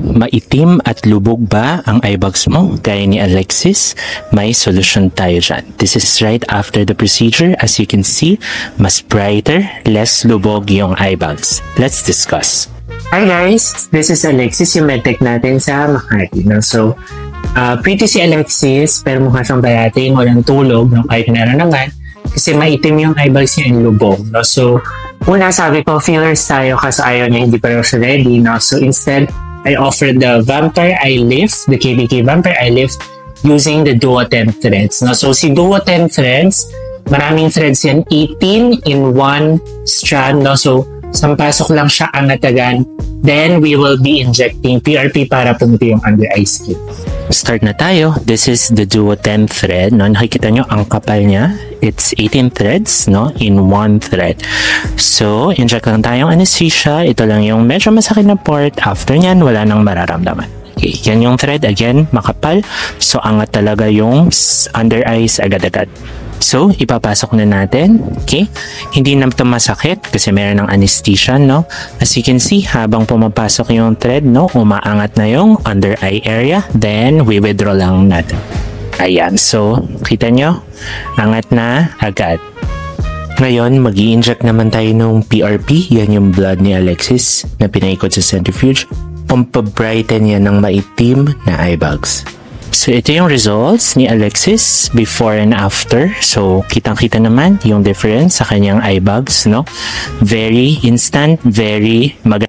Maitim at lubog ba ang eye bags mo? Gaya ni Alexis, may solution tayo dyan. This is right after the procedure. As you can see, mas brighter, less lubog yung eye bags. Let's discuss. Hi guys, this is Alexis, yung medtech natin sa Makati. No? So, pretty si Alexis, pero mukha siyang bayating, walang tulog, no? Kahit meron naman. Kasi maitim yung eye bags niya, yung lubog. No? So, una sabi ko, fillers tayo kasi ayaw niya, hindi pa rin siya ready. No? So, instead, I offered the Vampire Eye Lift, the KBK Vampire Eye Lift, using the Duo10 threads. No? So, si Duo10 threads, maraming threads yan, 18 in one strand. No? So, sampasok lang siya angatagan. Then, we will be injecting PRP para pumuti yung under eye skin. Start na tayo. This is the Duo10 thread. No? Nakikita nyo ang kapal niya. It's 18 threads, no, in one thread. So, inject lang tayong anesthesia. Ito lang yung medyo masakit na part. After nyan, wala nang mararamdaman. Okay, yan yung thread. Again, makapal. So, angat talaga yung under eyes agad-agad. So, ipapasok na natin. Okay? Hindi na ito masakit kasi meron ng anesthesia, no? As you can see, habang pumapasok yung thread, no, umaangat na yung under eye area. Then, we withdraw lang natin. Ayan. So, kita nyo? Angat na agad. Ngayon, mag-i-inject naman tayo ng PRP. Yan yung blood ni Alexis na pinaikot sa centrifuge. Pampabrighten yan ng maitim na eye bags. So, ito yung results ni Alexis before and after. So, kitang-kita naman yung difference sa kanyang eye bags, no? Very instant, very maganda.